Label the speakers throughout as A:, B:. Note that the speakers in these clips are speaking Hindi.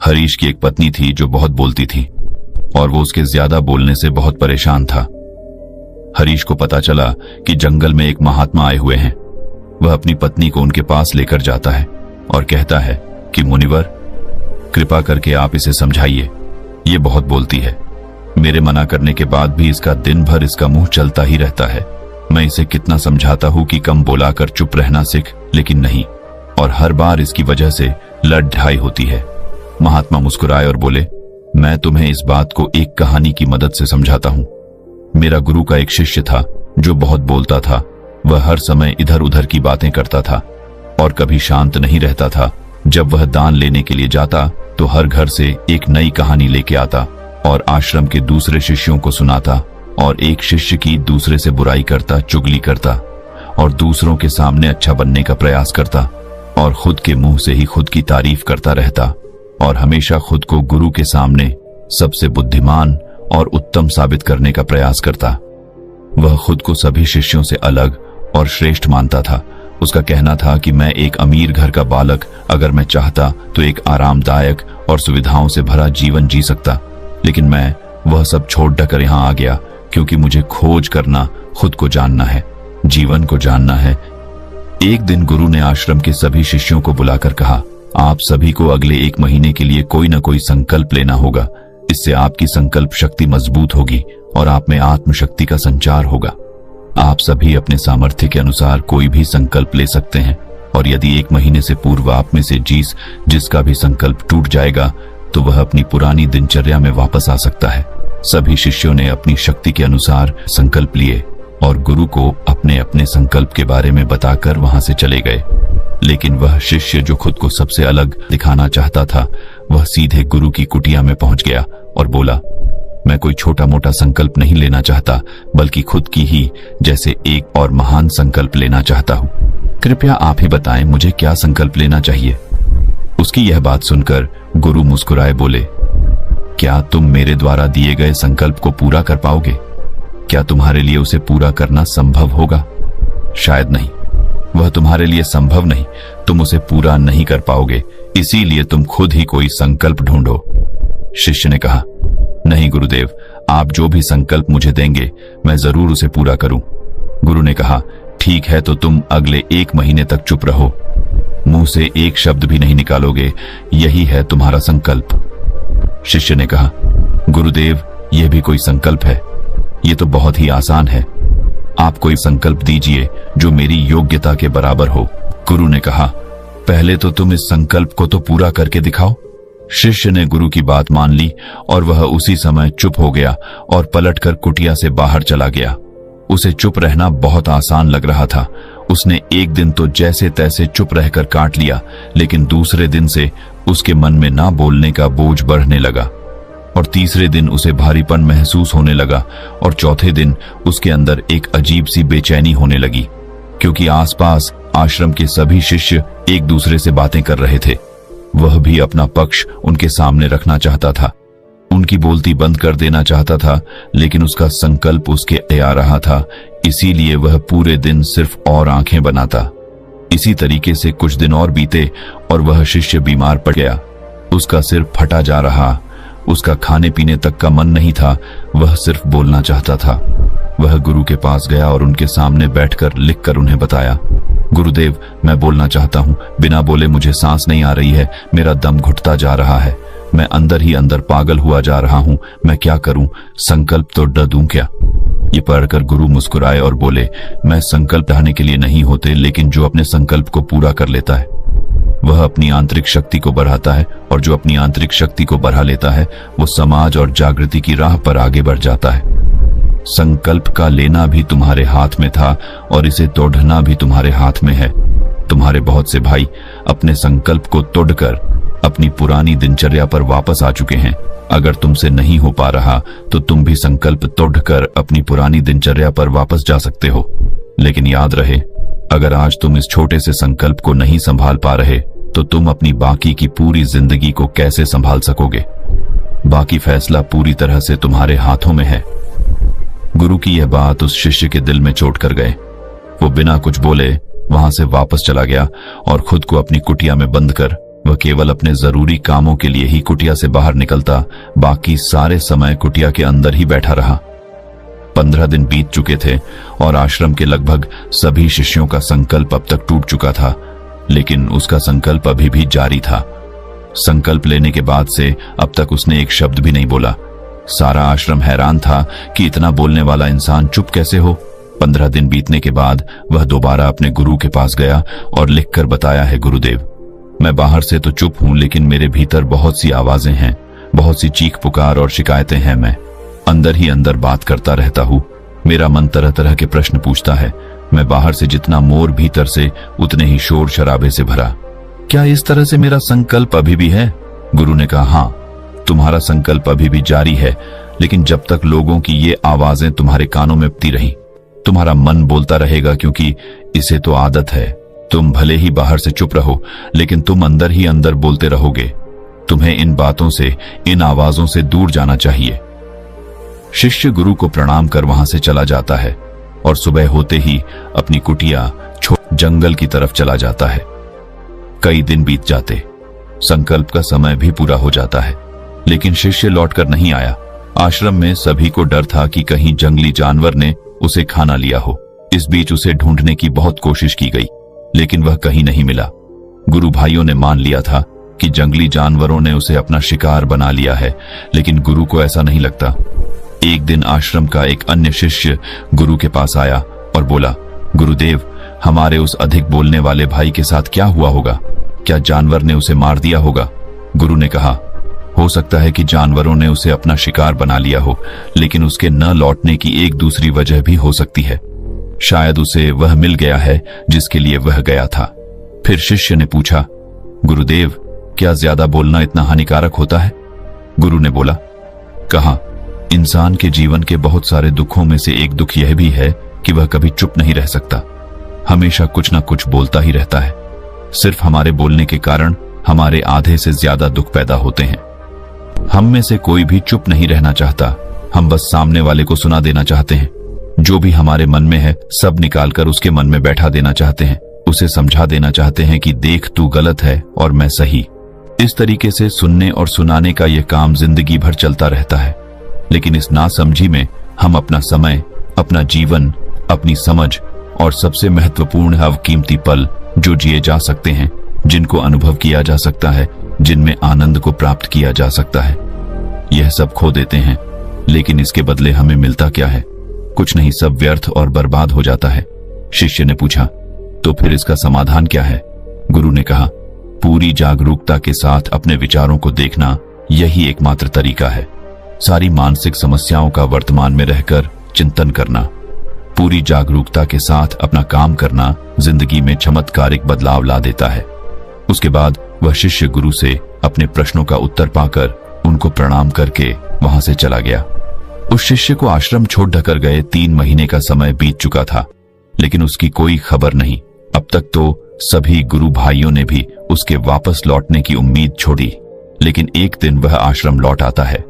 A: हरीश की एक पत्नी थी जो बहुत बोलती थी और वो उसके ज्यादा बोलने से बहुत परेशान था। हरीश को पता चला कि जंगल में एक महात्मा आए हुए हैं। वह अपनी पत्नी को उनके पास लेकर जाता है और कहता है कि मुनिवर, कृपा करके आप इसे समझाइए, ये बहुत बोलती है। मेरे मना करने के बाद भी इसका दिन भर इसका मुंह चलता ही रहता है। मैं इसे कितना समझाता हूं कि कम बोला कर चुप रहना सीख, लेकिन नहीं, और हर बार इसकी वजह से लड़-ढाई होती है। महात्मा मुस्कुराए और बोले, मैं तुम्हें इस बात को एक कहानी की मदद से समझाता हूं। मेरा गुरु का एक शिष्य था जो बहुत बोलता था। वह हर समय इधर उधर की बातें करता था और कभी शांत नहीं रहता था। जब वह दान लेने के लिए जाता तो हर घर से एक नई कहानी लेके आता और आश्रम के दूसरे शिष्यों को सुनाता, और एक शिष्य की दूसरे से बुराई करता, चुगली करता और दूसरों के सामने अच्छा बनने का प्रयास करता और खुद के मुंह से ही खुद की तारीफ करता रहता और हमेशा खुद को गुरु के सामने सबसे बुद्धिमान और उत्तम साबित करने का प्रयास करता। वह खुद को सभी शिष्यों से अलग और श्रेष्ठ मानता था। उसका कहना था कि मैं एक अमीर घर का बालक, अगर मैं चाहता तो एक आरामदायक और सुविधाओं से भरा जीवन जी सकता, लेकिन मैं वह सब छोड़ कर यहाँ आ गया क्योंकि मुझे खोज करना, खुद को जानना है, जीवन को जानना है। एक दिन गुरु ने आश्रम के सभी शिष्यों को बुलाकर कहा, आप सभी को अगले 1 महीने के लिए कोई न कोई संकल्प लेना होगा। इससे आपकी संकल्प शक्ति मजबूत होगी और आप में आत्मशक्ति का संचार होगा। आप सभी अपने सामर्थ्य के अनुसार कोई भी संकल्प ले सकते हैं, और यदि 1 महीने से पूर्व आप में से जिसका भी संकल्प टूट जाएगा तो वह अपनी पुरानी दिनचर्या में वापस आ सकता है। सभी शिष्यों ने अपनी शक्ति के अनुसार संकल्प लिए और गुरु को अपने अपने संकल्प के बारे में बताकर वहां से चले गए। लेकिन वह शिष्य जो खुद को सबसे अलग दिखाना चाहता था, वह सीधे गुरु की कुटिया में पहुंच गया और बोला, मैं कोई छोटा मोटा संकल्प नहीं लेना चाहता, बल्कि खुद की ही जैसे एक और महान संकल्प लेना चाहता हूं। कृपया आप ही बताएं मुझे क्या संकल्प लेना चाहिए। उसकी यह बात सुनकर गुरु मुस्कुराए बोले, क्या तुम मेरे द्वारा दिए गए संकल्प को पूरा कर पाओगे? क्या तुम्हारे लिए उसे पूरा करना संभव होगा? शायद नहीं, वह तुम्हारे लिए संभव नहीं, तुम उसे पूरा नहीं कर पाओगे, इसीलिए तुम खुद ही कोई संकल्प ढूंढो। शिष्य ने कहा, नहीं गुरुदेव, आप जो भी संकल्प मुझे देंगे मैं जरूर उसे पूरा करूं। गुरु ने कहा, ठीक है, तो तुम अगले 1 महीने तक चुप रहो, मुंह से एक शब्द भी नहीं निकालोगे, यही है तुम्हारा संकल्प। शिष्य ने कहा, गुरुदेव, यह भी कोई संकल्प है? ये तो बहुत ही आसान है, आप कोई संकल्प दीजिए जो मेरी योग्यता के बराबर हो। गुरु ने कहा, पहले तो तुम इस संकल्प को तो पूरा करके दिखाओ। शिष्य ने गुरु की बात मान ली और वह उसी समय चुप हो गया और पलटकर कुटिया से बाहर चला गया। उसे चुप रहना बहुत आसान लग रहा था। उसने एक दिन तो जैसे तैसे चुप रहकर काट लिया, लेकिन दूसरे दिन से उसके मन में ना बोलने का बोझ बढ़ने लगा और तीसरे दिन उसे भारीपन महसूस होने लगा और चौथे दिन उसके अंदर एक अजीब सी बेचैनी होने लगी, क्योंकि आसपास आश्रम के सभी शिष्य एक दूसरे से बातें कर रहे थे। वह भी अपना पक्ष उनके सामने रखना चाहता था, उनकी बोलती बंद कर देना चाहता था, लेकिन उसका संकल्प उसके आ रहा था, इसीलिए वह पूरे दिन सिर्फ और आंखें बनाता। इसी तरीके से कुछ दिन और बीते और वह शिष्य बीमार पड़ गया। उसका सिर फटा जा रहा, उसका खाने पीने तक का मन नहीं था, वह सिर्फ बोलना चाहता था। वह गुरु के पास गया और उनके सामने बैठकर लिखकर उन्हें बताया, गुरुदेव, मैं बोलना चाहता हूँ, बिना बोले मुझे सांस नहीं आ रही है, मेरा दम घुटता जा रहा है, मैं अंदर ही अंदर पागल हुआ जा रहा हूँ, मैं क्या करूँ, संकल्प तो ड दूं क्या? ये पढ़कर गुरु मुस्कुराए और बोले, मैं संकल्प ढाने के लिए नहीं होते, लेकिन जो अपने संकल्प को पूरा कर लेता है वह अपनी आंतरिक शक्ति को बढ़ाता है, और जो अपनी आंतरिक शक्ति को बढ़ा लेता है वो समाज और जागृति की राह पर आगे बढ़ जाता है। संकल्प का लेना भी तुम्हारे हाथ में था और इसे तोड़ना भी तुम्हारे हाथ में है। तुम्हारे बहुत से भाई अपने संकल्प को तोड़कर अपनी पुरानी दिनचर्या पर वापस आ चुके हैं। अगर तुमसे नहीं हो पा रहा तो तुम भी संकल्प तोड़कर अपनी पुरानी दिनचर्या पर वापस जा सकते हो। लेकिन याद रहे, अगर आज तुम इस छोटे से संकल्प को नहीं संभाल पा रहे तो तुम अपनी बाकी की पूरी जिंदगी को कैसे संभाल सकोगे? बाकी फैसला पूरी तरह से तुम्हारे हाथों में है। गुरु की यह बात उस शिष्य के दिल में चोट कर गए। वो बिना कुछ बोले वहां से वापस चला गया और खुद को अपनी कुटिया में बंद कर वह केवल अपने जरूरी कामों के लिए ही कुटिया से बाहर निकलता, बाकी सारे समय कुटिया के अंदर ही बैठा रहा। 15 दिन बीत चुके थे और आश्रम के लगभग सभी शिष्यों का संकल्प अब तक टूट चुका था, लेकिन उसका संकल्प अभी भी जारी था। संकल्प लेने के बाद से अब तक उसने एक शब्द भी नहीं बोला। सारा आश्रम हैरान था कि इतना बोलने वाला इंसान चुप कैसे हो। 15 दिन बीतने के बाद वह दोबारा अपने गुरु के पास गया और लिखकर बताया है, गुरुदेव, मैं बाहर से तो चुप हूं, लेकिन मेरे भीतर बहुत सी आवाजें हैं, बहुत सी चीख पुकार और शिकायतें हैं। मैं अंदर ही अंदर बात करता रहता हूं। मेरा मन तरह तरह के प्रश्न पूछता है। मैं बाहर से जितना मोर, भीतर से उतने ही शोर शराबे से भरा। क्या इस तरह से मेरा संकल्प अभी भी है? गुरु ने कहा, हाँ, तुम्हारा संकल्प अभी भी जारी है, लेकिन जब तक लोगों की ये आवाजें तुम्हारे कानों में बजती रही, तुम्हारा मन बोलता रहेगा, क्योंकि इसे तो आदत है। तुम भले ही बाहर से चुप रहो, लेकिन तुम अंदर ही अंदर बोलते रहोगे। तुम्हें इन बातों से, इन आवाजों से दूर जाना चाहिए। शिष्य गुरु को प्रणाम कर वहां से चला जाता है और सुबह होते ही अपनी कुटिया छोड़ जंगल की तरफ चला जाता है। कई दिन बीत जाते, संकल्प का समय भी पूरा हो जाता है, लेकिन शिष्य लौटकर नहीं आया। आश्रम में सभी को डर था कि कहीं जंगली जानवर ने उसे खाना लिया हो। इस बीच उसे ढूंढने की बहुत कोशिश की गई, लेकिन वह कहीं नहीं मिला। गुरु भाइयों ने मान लिया था कि जंगली जानवरों ने उसे अपना शिकार बना लिया है, लेकिन गुरु को ऐसा नहीं लगता। एक दिन आश्रम का एक अन्य शिष्य गुरु के पास आया और बोला, गुरुदेव, हमारे उस अधिक बोलने वाले भाई के साथ क्या हुआ होगा? क्या जानवर ने उसे मार दिया होगा? गुरु ने कहा, हो सकता है कि जानवरों ने उसे अपना शिकार बना लिया हो, लेकिन उसके न लौटने की एक दूसरी वजह भी हो सकती है। शायद उसे वह मिल गया है जिसके लिए वह गया था। फिर शिष्य ने पूछा, गुरुदेव, क्या ज्यादा बोलना इतना हानिकारक होता है? गुरु ने बोला, कहा, इंसान के जीवन के बहुत सारे दुखों में से एक दुख यह भी है कि वह कभी चुप नहीं रह सकता, हमेशा कुछ ना कुछ बोलता ही रहता है। सिर्फ हमारे बोलने के कारण हमारे आधे से ज्यादा दुख पैदा होते हैं। हम में से कोई भी चुप नहीं रहना चाहता, हम बस सामने वाले को सुना देना चाहते हैं। जो भी हमारे मन में है सब निकालकर उसके मन में बैठा देना चाहते हैं, उसे समझा देना चाहते हैं कि देख, तू गलत है और मैं सही। इस तरीके से सुनने और सुनाने का यह काम जिंदगी भर चलता रहता है, लेकिन इस नासमझी में हम अपना समय, अपना जीवन, अपनी समझ और सबसे महत्वपूर्ण अवकीमती पल जो जिए जा सकते हैं, जिनको अनुभव किया जा सकता है, जिनमें आनंद को प्राप्त किया जा सकता है, यह सब खो देते हैं। लेकिन इसके बदले हमें मिलता क्या है? कुछ नहीं, सब व्यर्थ और बर्बाद हो जाता है। शिष्य ने पूछा, तो फिर इसका समाधान क्या है? गुरु ने कहा, पूरी जागरूकता के साथ अपने विचारों को देखना, यही एकमात्र तरीका है। सारी मानसिक समस्याओं का वर्तमान में रहकर चिंतन करना, पूरी जागरूकता के साथ अपना काम करना जिंदगी में चमत्कारिक बदलाव ला देता है। उसके बाद वह शिष्य गुरु से अपने प्रश्नों का उत्तर पाकर उनको प्रणाम करके वहां से चला गया। उस शिष्य को आश्रम छोड़ ढकर गए 3 महीने का समय बीत चुका था, लेकिन उसकी कोई खबर नहीं। अब तक तो सभी गुरु भाइयों ने भी उसके वापस लौटने की उम्मीद छोड़ी, लेकिन एक दिन वह आश्रम लौट आता है।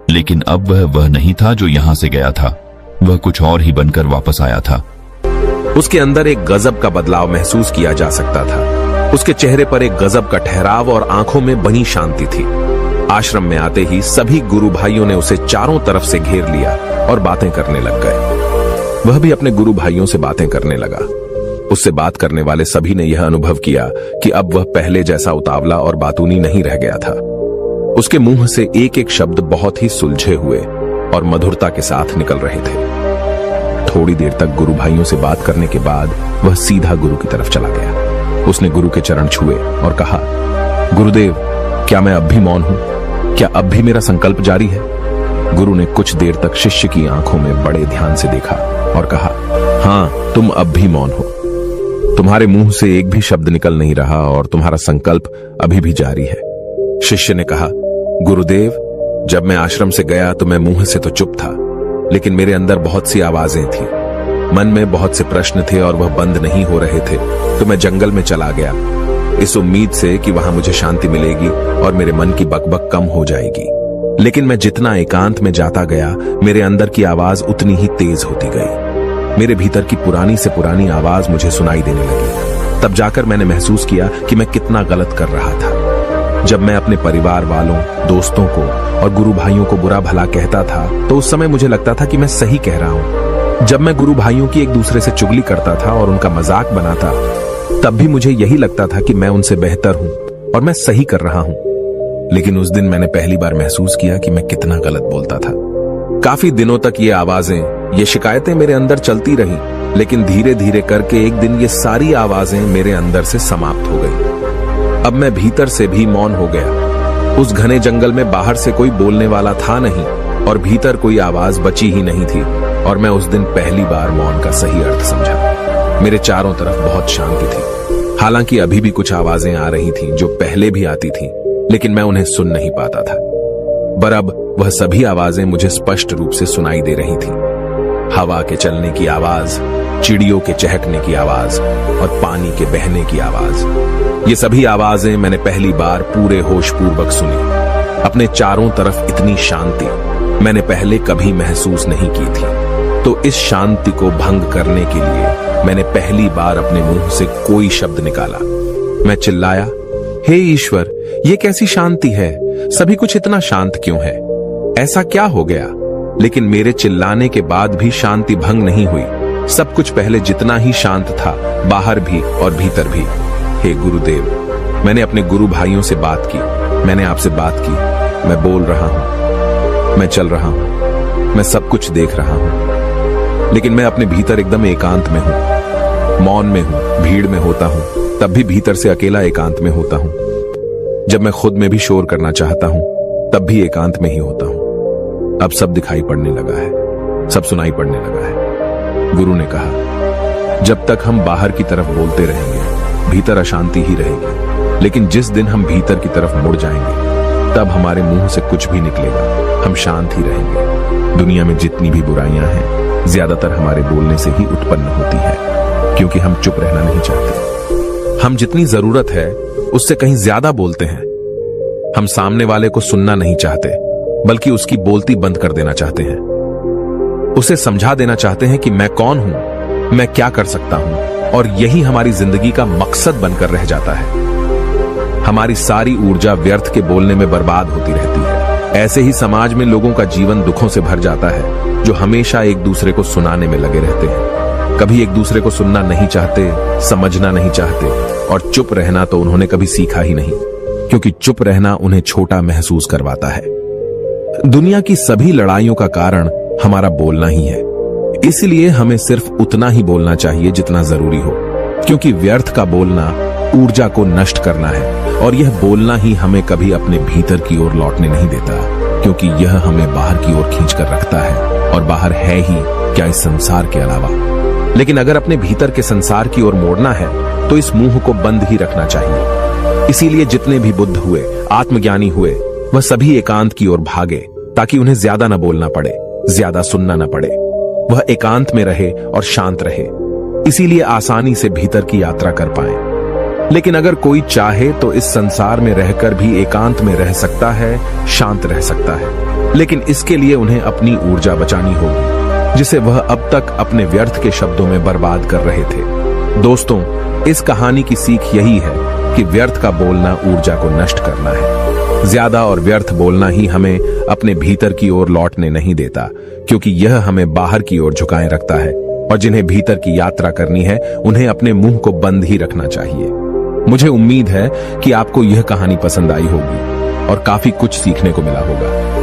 A: लेकिन अब वह नहीं था जो यहां से गया था, वह कुछ और ही बनकर वापस आया था।
B: उसके अंदर एक गजब का बदलाव महसूस किया जा सकता था। उसके चेहरे पर एक गजब का ठहराव और आंखों में बनी शांति थी। आश्रम में आते ही सभी गुरु भाइयों ने उसे चारों तरफ से घेर लिया और बातें करने लग गए। वह भी अपने गुरु भाइयों से बातें करने लगा। उससे बात करने वाले सभी ने यह अनुभव किया कि अब वह पहले जैसा उतावला और बातूनी नहीं रह गया था। उसके मुंह से एक एक शब्द बहुत ही सुलझे हुए और मधुरता के साथ निकल रहे थे। थोड़ी देर तक गुरु भाइयों से बात करने के बाद वह सीधा गुरु की तरफ चला गया। उसने गुरु के चरण छुए और कहा, गुरुदेव, क्या मैं अब भी मौन हूं? क्या अब भी मेरा संकल्प जारी है? गुरु ने कुछ देर तक शिष्य की आंखों में बड़े ध्यान से देखा और कहा, हां, तुम अब भी मौन हो। तुम्हारे मुंह से एक भी शब्द निकल नहीं रहा और तुम्हारा संकल्प अभी भी जारी है। शिष्य ने कहा, गुरुदेव, जब मैं आश्रम से गया तो मैं मुंह से तो चुप था, लेकिन मेरे अंदर बहुत सी आवाजें थी। मन में बहुत से प्रश्न थे और वह बंद नहीं हो रहे थे, तो मैं जंगल में चला गया, इस उम्मीद से कि वहां मुझे शांति मिलेगी और मेरे मन की बकबक कम हो जाएगी। लेकिन मैं जितना एकांत में जाता गया, मेरे अंदर की आवाज उतनी ही तेज होती गई। मेरे भीतर की पुरानी से पुरानी आवाज मुझे सुनाई देने लगी। तब जाकर मैंने महसूस किया कि मैं कितना गलत कर रहा था। जब मैं अपने परिवार वालों, दोस्तों को और गुरु भाइयों को बुरा भला कहता था तो उस समय मुझे लगता था कि मैं सही कह रहा हूं। जब मैं गुरु भाइयों की एक दूसरे से चुगली करता था और उनका मजाक बनाता, तब भी मुझे यही लगता था कि मैं उनसे बेहतर हूं और मैं सही कर रहा हूं। लेकिन उस दिन मैंने पहली बार महसूस किया कि मैं कितना गलत बोलता था। काफी दिनों तक ये आवाजें, ये शिकायतें मेरे अंदर चलती रहीं, लेकिन धीरे धीरे करके एक दिन ये सारी आवाजें मेरे अंदर से समाप्त हो गई। अब मैं भीतर से भी मौन हो गया। उस घने जंगल में बाहर से कोई बोलने वाला था नहीं और भीतर कोई आवाज बची ही नहीं थी, और मैं उस दिन पहली बार मौन का सही अर्थ समझा। मेरे चारों तरफ बहुत शांति थी। हालांकि अभी भी कुछ आवाजें आ रही थीं जो पहले भी आती थीं, लेकिन मैं उन्हें सुन नहीं पाता था। पर अब वह सभी आवाजें मुझे स्पष्ट रूप से सुनाई दे रही थीं। हवा के चलने की आवाज, चिड़ियों के चहकने की आवाज और पानी के बहने की आवाज। ये सभी आवाजें मैंने पहली बार पूरे होश पूर्वक सुनी। अपने चारों तरफ इतनी शांति मैंने पहले कभी महसूस नहीं की थी। तो इस शांति को भंग करने के लिए मैंने पहली बार अपने मुंह से कोई शब्द निकाला। मैं चिल्लाया, हे ईश्वर, ये कैसी शांति है? सभी कुछ इतना शांत क्यों है? ऐसा क्या हो गया? लेकिन मेरे चिल्लाने के बाद भी शांति भंग नहीं हुई। सब कुछ पहले जितना ही शांत था, बाहर भी और भीतर भी। हे गुरुदेव, मैंने अपने गुरु भाइयों से बात की, मैंने आपसे बात की। मैं बोल रहा हूं, मैं चल रहा हूं, मैं सब कुछ देख रहा हूं, लेकिन मैं अपने भीतर एकदम एकांत में हूं, मौन में हूं, भीड़ में होता हूं, तब भी भीतर से अकेला एकांत में होता हूं। जब मैं खुद में भी शोर करना चाहता हूं, तब भी एकांत में ही होता हूं। अब सब दिखाई पड़ने लगा है, सब सुनाई पड़ने लगा है। गुरु ने कहा, जब तक हम बाहर की तरफ बोलते रहेंगे, भीतर अशांति ही रहेगी। लेकिन जिस दिन हम भीतर की तरफ मुड़ जाएंगे, तब हमारे मुंह से कुछ भी निकलेगा, हम शांत ही रहेंगे। दुनिया में जितनी भी बुराइयां हैं, ज्यादातर हमारे बोलने से ही उत्पन्न होती है, क्योंकि हम चुप रहना नहीं चाहते। हम जितनी जरूरत है उससे कहीं ज्यादा बोलते हैं। हम सामने वाले को सुनना नहीं चाहते, बल्कि उसकी बोलती बंद कर देना चाहते हैं। उसे समझा देना चाहते हैं कि मैं कौन हूं, मैं क्या कर सकता हूं, और यही हमारी जिंदगी का मकसद बनकर रह जाता है। हमारी सारी ऊर्जा व्यर्थ के बोलने में बर्बाद होती रहती है। ऐसे ही समाज में लोगों का जीवन दुखों से भर जाता है, जो हमेशा एक दूसरे को सुनाने में लगे रहते हैं। कभी एक दूसरे को सुनना नहीं चाहते, समझना नहीं चाहते, और चुप रहना तो उन्होंने कभी सीखा ही नहीं, क्योंकि चुप रहना उन्हें छोटा महसूस करवाता है। दुनिया की सभी लड़ाइयों का कारण हमारा बोलना ही है। इसलिए हमें सिर्फ उतना ही बोलना चाहिए जितना जरूरी हो, क्योंकि व्यर्थ का बोलना ऊर्जा को नष्ट करना है, और यह बोलना ही हमें कभी अपने भीतर की ओर लौटने नहीं देता, क्योंकि यह हमें बाहर की ओर खींचकर रखता है, और बाहर है ही क्या इस संसार के अलावा। लेकिन अगर अपने भीतर के संसार की ओर मोड़ना है, तो इस मुंह को बंद ही रखना चाहिए। इसीलिए जितने भी बुद्ध हुए, आत्मज्ञानी हुए, वह सभी एकांत की ओर भागे, ताकि उन्हें ज्यादा न बोलना पड़े, ज्यादा सुनना न पड़े। वह एकांत में रहे और शांत रहे, इसीलिए आसानी से भीतर की यात्रा कर पाए। लेकिन अगर कोई चाहे तो इस संसार में रहकर भी एकांत में रह सकता है, शांत रह सकता है, लेकिन इसके लिए उन्हें अपनी ऊर्जा बचानी होगी, जिसे वह अब तक अपने व्यर्थ के शब्दों में बर्बाद कर रहे थे। दोस्तों, इस कहानी की सीख यही है कि व्यर्थ का बोलना ऊर्जा को नष्ट करना है। ज्यादा और व्यर्थ बोलना ही हमें अपने भीतर की ओर लौटने नहीं देता, क्योंकि यह हमें बाहर की ओर झुकाए रखता है, और जिन्हें भीतर की यात्रा करनी है, उन्हें अपने मुंह को बंद ही रखना चाहिए। मुझे उम्मीद है कि आपको यह कहानी पसंद आई होगी और काफी कुछ सीखने को मिला होगा।